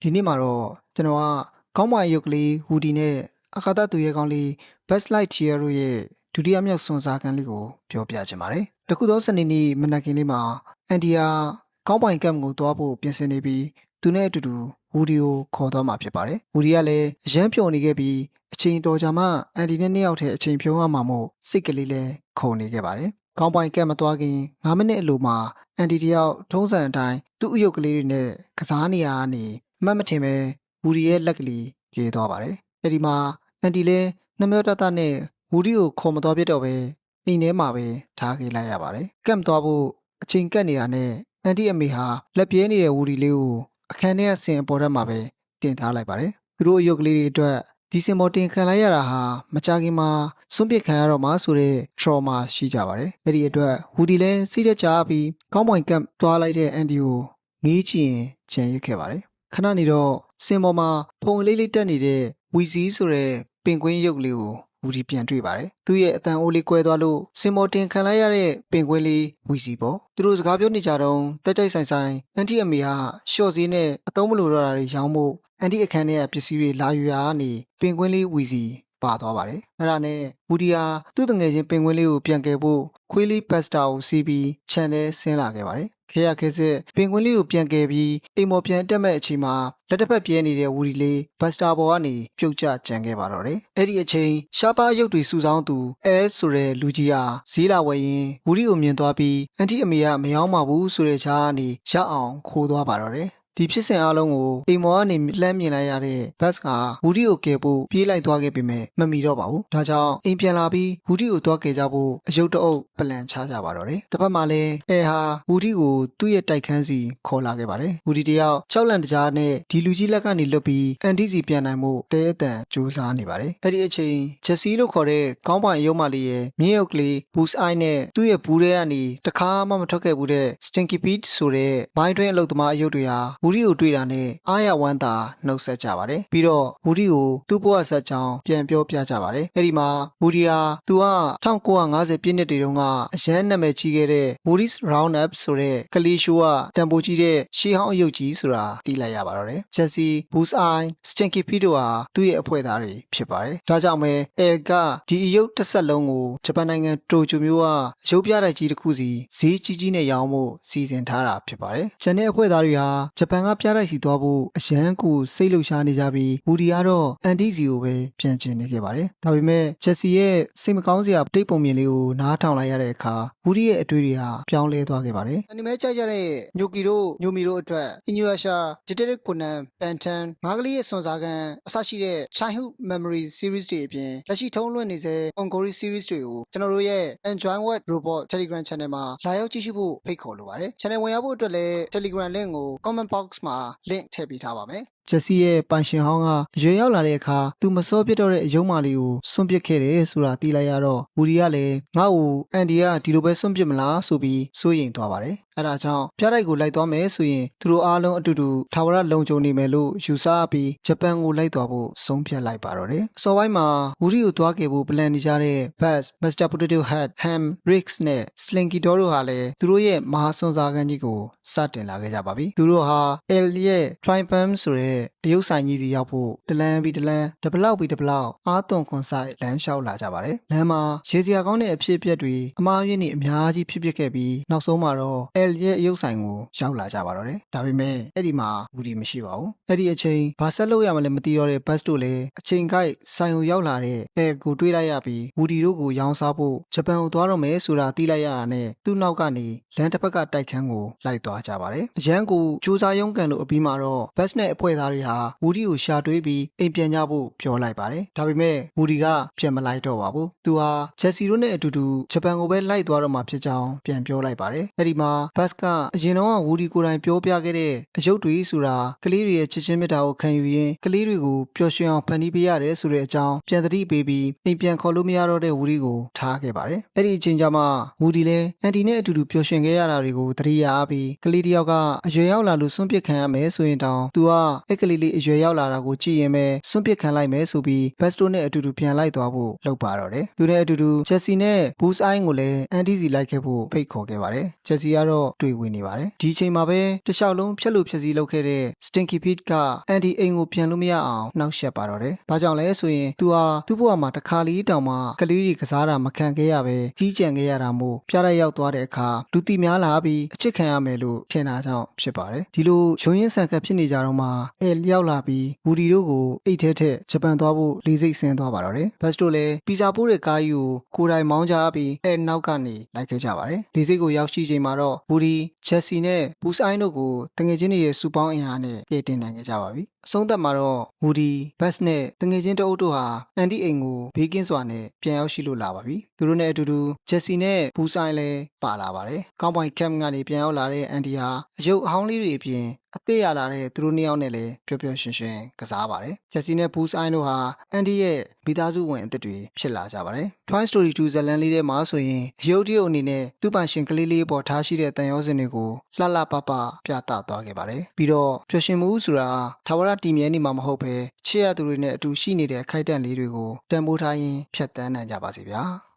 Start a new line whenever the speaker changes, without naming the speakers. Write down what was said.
ဒီနေ့မှာတော့ကျွန်တော်ကကောင်းမရုပ်ကလေးဟူဒီနဲ့အခါသသူရဲ့ကောင်းလေး Best Light Tier တို့ရဲ့ဒုတိယမြောက်စွန်စားခန်းလေးကိုပြောပြချင်ပါတယ်။တခုသောစနေနေ့မနက်ခင်းလေးမှာအန်ဒီယာကောင်းပိုင်ကမ်ကိုတွားဖို့ပြင်ဆင်နေပြီးသူနဲ့အတူတူဟူဒီကိုခေါ်သွားမှာဖြစ်ပါတယ်။ဟူဒီကလည်းအရန်ဖြော်နေခဲ့ပြီးအချိန်တော်ကြာမှအန်ဒီနဲ့နှစ်ယောက်တည်းအချိန်ဖြုံးရမှာမို့စိတ်ကလေးလည်းခုန်နေခဲ့ပါတယ်။ကောင်းပိုင်ကမ်မတွားခင်9မိနစ်အလိုမှာအန်ဒီတယောက်ထုံးစံအတိုင်းသူ့အယုတ်ကလေးတွေနဲ့ကစားနေရကနေအမှတ်မထင်ပဲဝူဒီရဲ့လက်ကလေးပြေးသွားပါတယ်။အဲဒီမှာအန်တီလည်းနှမျောတတနဲ့ဝူဒီကိုခေါ်မသွားပြတော့ပဲအိမ်ထဲမှာပဲထားခဲ့လိုက်ရပါတယ်။ကမ်သွားဖို့အချိန်ကပ်နေတာနဲ့အန်တီအမေဟာလက်ပြေးနေတဲ့ဝူဒီလေးကိုအခန်းထဲအဆင်အပေါ်ထက်မှာပဲတင်ထားလိုက်ပါတယ်။သူတို့အယုတ်ကလေးတွေအတွက်ဒီစင်ပေါ်တင်ခံလိုက်ရတာဟာမကြခင်မှာစွန့်ပစ်ခံရတော့မှဆိုတဲ့ trauma ရှိကြပါတယ်။အဲဒီအတွက်ဝူဒီလည်းစိတ်သက်သာပြီးကောင်းပွိုင်ကမ်သွားလိုက်တဲ့အန်တီကိုငေးချင်ချန်ရစ်ခဲ့ပါတယ်။ခဏနေတော့စင်ပေါ်မှာဖုံလေးလေးတက်နေတဲ့ဝီစီဆိုတဲ့ပင်ကွင်းရုပ်လေးကိုဝူဒီပြန်တွေ့ပါတယ်။သူ့ရဲ့အတန်အိုးလေးကွဲသွားလို့စင်ပေါ်တင်ခံလိုက်ရတဲ့ပင်ကွင်းလေးဝီစီပေါ့။သူတို့စကားပြောနေကြတော့တိုက်ဆိုင်ဆိုင်အန်တီအမေဟာရှော့စည်းနဲ့အတုံးမလိုတော့တာတွေရောင်းဖို့အန်တီအခန်းထဲကပစ္စည်းတွေလာယူရာကနေပင်ကွင်းလေးဝီစီပါသွားပါတယ်။အဲ့ဒါနဲ့ဝူဒီဟာသူ့တငယ်ချင်းပင်ကွင်းလေးကိုပြန်ကယ်ဖို့ခွေးလေးပက်စတာကိုစီးပြီးခြံထဲဆင်းလာခဲ့ပါတယ်။ခေရခေစစ်ပင်ကွင်းလေးကိုပြန်ကယ်ပြီးအိမ်မော်ပြန်တက်မဲ့အချိန်မှာလက်တစ်ဖက်ပြဲနေတဲ့ဝူဒီလေးဘတ်စတာဘော်ကနေပြုတ်ကျကြံခဲ့ပါတော့တယ်။အဲ့ဒီအချိန်ရှားပါးရုပ်တွေစုဆောင်းသူအဲဆိုတဲ့လူကြီးဟာဈေးလာဝယ်ရင်ဝူဒီကိုမြင်သွားပြီးအန်တီအမေကမယောင်းပါဘူးဆိုတဲ့ကြားကနေရအောင်ခိုးသွားပါတော့တယ်။ဒီဖြစ်စဉ်အလုံးကိုအိမ်မော်ကနေလှမ်းမြင်လိုက်ရတဲ့ဘတ်ကဝူဒီကိုကယ်ဖို့ပြေးလိုက်သွားခဲ့ပေမဲ့မမီတော့ပါဘူး။ဒါကြောင့်အိမ်ပြန်လာပြီးဝူဒီကိုသွားကယ်ကြဖို့အယုတ်တအုပ်ပလန်ချကြပါတော့တယ်။တစ်ဖက်မှာလည်းအဲဟာဝူဒီကိုသူ့ရဲ့တိုက်ခန်းစီခေါ်လာခဲ့ပါတယ်။ဝူဒီတယောက်၆လန့်တကြားနဲ့ဒီလူကြီးလက်ကနေလွတ်ပြီးအန်တီစီပြန်နိုင်မှုတဲအတန်ကြိုးစားနေပါတယ်။အဲ့ဒီအချိန်ဂျက်စီလို့ခေါ်တဲ့ကောင်းပိုင်ရုံးမလေးရဲ့မြင်းရုပ်ကလေးဘူစအိုင်းနဲ့သူ့ရဲ့ဘူးထဲကနေတခါမှမထွက်ခဲ့ဘူးတဲ့ Stinky Pete ဆိုတဲ့မိုင်းတွင်းအလုတ်သမားအယုတ်တွေဟာဝူဒီကိုတွေ့တာနဲ့အားရဝမ်းသာနှုတ်ဆက်ကြပါတယ်။ပြီးတော့ဝူဒီကိုသူ့ဘဝဆက်ကြောင်းပြန်ပြောပြကြပါတယ်။အဲ့ဒီမှာဝူဒီဟာသူက1950ပြည့်နှစ်တွေတုန်းကအရန်နာမည်ကြီးခဲ့တဲ့ Woody's Roundup ဆိုတဲ့ကလေးရှိုးကတန်ဖိုးကြီးတဲ့ရှေးဟောင်းအယုတ်ကြီးဆိုတာသိလိုက်ရပါတော့တယ်။ Jesse, Bullseye, Stinky Pete တို့ဟာသူ့ရဲ့အဖွဲ့သားတွေဖြစ်ပါတယ်။ဒါကြောင့်ပဲအဲကဒီအယုတ်တစ်ဆက်လုံးကိုဂျပန်နိုင်ငံတိုကျိုမြို့ကအယုတ်ပြတိုက်ကြီးတစ်ခုစီဈေးကြီးကြီးနဲ့ရောင်းဖို့စီစဉ်ထားတာဖြစ်ပါတယ်။ဂျန်တဲ့အဖွဲ့သားတွေဟာဂျပန်ကပြတိုက်စီသွားဖို့အရန်ကိုစိတ်လှုပ်ရှားနေကြပြီးဝူဒီကတော့အန်တီစီကိုပဲပြန်ချင်နေခဲ့ပါတယ်။ဒါပေမဲ့ဂျက်စီရဲ့စိတ်မကောင်းစရာတိတ်ပုံမြင်လေးကိုနားထောင်လိုက်ရတဲ့အခါဝူဒီရဲ့အတွေ့တွေဟာပြောင်းလဲသွားခဲ့ပါတယ်။အနီမဲကြိုက်ကြတဲ့ညိုကီတို့ညိုမီတို့အတွက်အင်ညူရှာဒီတက်ကိုနန်ပန်တန်ငါးကလေးရဲ့စွန်စားကန်အစရှိတဲ့ Childhood Memory Series တွေအပြင်လက်ရှိထုံးလွှင့်နေစေ Ongori Series တွေကိုကျွန်တော်တို့ရဲ့ Enjoy What Robot Telegram Channel မှာလာရောက်ကြည့်ရှုဖို့ဖိတ်ခေါ်လိုပါတယ်။ Channel ဝင်ရောက်ဖို့အတွက်လည်း Telegram link ကို comment box မှာ link ထည့်ပေးထားပါမယ်။ဂျက်စီရဲ့ပိုင်ရှင်ဟောင်းကအရွယ်ရောက်လာတဲ့အခါသူမစောပြစ်တော့တဲ့အယုံမာလေးကိုစွန့်ပစ်ခဲ့တယ်ဆိုတာသိလိုက်ရတော့ဝူဒီကလည်းငါ့ကိုအန်ဒီကဒီလိုပဲစွန့်ပစ်မလားဆိုပြီးစိုးရိမ်သွားပါတယ်။အဲဒါကြောင့်ပြတိုက်ကိုလိုက်သွားမယ်ဆိုရင်သူတို့အားလုံးအတူတူထာဝရလုံခြုံနေမယ်လို့ယူဆပြီးဂျပန်ကိုလိုက်သွားဖို့ဆုံးဖြတ်လိုက်ပါတော့တယ်။အစောပိုင်းမှာဝူဒီကိုသွားခဲ့ဖို့ပလန်နေကြတဲ့ Buzz, Mr. Potato Head, Ham, Riggs နဲ့ Slinky Dog တို့ဟာလည်းသူတို့ရဲ့မဟာစွန်စားခန်းကြီးကိုစတင်လာခဲ့ကြပါပြီ။သူတို့ဟာ L ရဲ့ Triumph ဆိုတဲ့အယုတ်ဆိုင်ကြီးစီရောက်ဖို့တလန်းပြီးတလန်းတပလောက်ပြီးတပလောက်အားသွန်ခွန်ဆိုင်လမ်းလျှောက်လာကြပါတယ်။လမ်းမှာရေစရာကောင်းတဲ့အဖြစ်အပျက်တွေအမှားယွင်းတွေအများကြီးဖြစ်ပျက်ခဲ့ပြီးနောက်ဆုံးမှာတော့ L ရဲ့အယုတ်ဆိုင်ကိုရောက်လာကြပါတော့တယ်။ဒါပေမဲ့အဲ့ဒီမှာဝူဒီမရှိပါဘူး။အဲ့ဒီအချိန်ဘာဆက်လုပ်ရမလဲမသိတော့တဲ့ဘတ်တို့လည်းအချိန်ကိုက်ဆိုင်ကိုရောက်လာတဲ့ L ကိုတွေးလိုက်ရပြီးဝူဒီတို့ကိုရောင်းစားဖို့ဂျပန်ကိုသွားတော့မယ်ဆိုတာသိလိုက်ရတာနဲ့သူ့နောက်ကနေလမ်းတစ်ဖက်ကတိုက်ခန်းကိုလိုက်သွားကြပါတယ်။အရန်ကိုစူးစားရုံးကန်လို့အပြီးမှာတော့ဘတ်နဲ့အဖွဲ့သားတွေဟာဝူဒီကိုရှာတွေးပြီးအိမ်ပြန်ကြဖို့ပြောလိုက်ပါတယ်။ဒါပေမဲ့ဝူဒီကပြန်မလိုက်တော့ပါဘူး။သူဟာဂျက်စီတို့နဲ့အတူတူဂျပန်ကိုပဲလိုက်သွားတော့မှာဖြစ်ကြောင်းပြန်ပြောလိုက်ပါတယ်။အဲဒီမှာဘတ်ကအရင်တော့ဝူဒီကိုယ်တိုင်ပြောပြခဲ့တဲ့အယုတ်တွေဆိုတာကလေးတွေရဲ့ချစ်ချင်းမေတ္တာကိုခံယူရင်းကလေးတွေကိုပျော်ရွှင်အောင်ဖန်တီးပေးရတယ်ဆိုတဲ့အကြောင်းပြန်သတိပေးပြီးအိမ်ပြန်ခေါ်လို့မရတော့တဲ့ဝူဒီကိုထားခဲ့ပါတယ်။အဲဒီအချိန်ကျမှဝူဒီလည်းအန်တီနဲ့အတူတူပျော်ရွှင်ခဲ့ရတာတွေကိုသတိရပြီးကလေးတယောက်ကအရွယ်ရောက်လာလို့စွန့်ပစ်ခံရမယ်ဆိုရင်တောင်သူကအဲ့ကလေး လေးအရွယ်ရောက်လာတာကိုကြည့်ရင်ပဲစွန့်ပစ်ခံလိုက်မယ်ဆိုပြီးဘက်စတိုနဲ့အတူတူပြန်လိုက်သွားဖို့လုပ်ပါတော့တယ်သူနဲ့အတူတူဂျက်စီနဲ့ဘူစအိုင်းကိုလည်းအန်တီစီလိုက်ခဲ့ဖို့ဖိတ်ခေါ်ခဲ့ပါတယ်ဂျက်စီကတော့တွေ့ဝင်နေပါတယ်ဒီအချိန်မှာပဲတခြားလုံးဖြက်လို့ဖြက်စီးလုပ်ခဲ့တဲ့ Stinky Pete ကအန်တီအိမ်ကိုပြန်လို့မရအောင်နှောက်ယှက်ပါတော့တယ်ဘာကြောင့်လဲဆိုရင်သူဟာသူ့ဘဝမှာတစ်ခါလေးတောင်မှကလေးတွေကစားတာမခံခဲ့ရပဲကြီးကြံခဲ့ရတာမို့ပြားရက်ရောက်သွားတဲ့အခါလူတီများလာပြီးအချစ်ခံရမယ်လို့ထင်တာကြောင့်ဖြစ်ပါတယ်ဒီလိုရုံရင်းဆန်ခတ်ဖြစ်နေကြတော့မှရောက်လာပြီးဝူဒီတို့ကိုအိတ်ထဲထက်ဂျပန်သွားဖို့လေးစိတ်ဆင်းသွားပါတော့တယ်ဘတ်စတိုလည်းပီဇာပိုးတဲ့ကားကြီးကိုကိုယ်တိုင်မောင်းကြပြီးနောက်ကနေလိုက်ခဲ့ကြပါတယ်လေးစိတ်ကိုရောက်ရှိချိန်မှာတော့ဝူဒီဂျက်စီနဲ့ဘူစအိုင်းတို့ကိုတငယ်ချင်းတွေရဲ့စူပေါင်းအင်အားနဲ့ပြေတင်နိုင်ခဲ့ကြပါပြီအဆုံးသတ်မှာတော့ဝူဒီဘတ်နဲ့တငယ်ချင်းတအုပ်တို့ဟာအန်တီအိမ်ကိုဘေးကင်းစွာနဲ့ပြန်ရောက်ရှိလို့လာပါပြီသူတို့နဲ့အတူတူဂျက်စီနဲ့ဘူဆိုင်လည်းပါလာပါတယ်ကောင်းပွိုင်ကမ်ကနေပြန်ရောက်လာတဲ့အန်တီဟာအယုတ်အဟောင်းလေးတွေအပြင်အသေးရလာတဲ့သူတို့နှစ်ယောက်နဲ့လည်းပျော်ပျော်ရွှင်ရွှင်ကစားပါတယ်ဂျက်စီနဲ့ဘူဆိုင်တို့ဟာအန်တီရဲ့မိသားစုဝင်အသစ်တွေဖြစ်လာကြပါတယ် Toy Story 2 ဇာတ်လမ်းလေးထဲမှာဆိုရင်အယုတ်တရုတ်အနေနဲ့သူ့ပိုင်ရှင်ကလေးလေးပေါ်ထားရှိတဲ့တန်ရောစင်တွေကိုလှလှပပပြသသွားခဲ့ပါတယ်ပြီးတော့ပျော်ရွှင်မှုဆိုတာထာဝရတည်မြဲနေမှာမဟုတ်ပဲချစ်ရသူတွေနဲ့အတူရှိနေတဲ့အခိုက်အတန့်လေးတွေကိုတန်ဖိုးထားရင်းဖြတ်တန်းနိုင်ကြပါစေဗျာ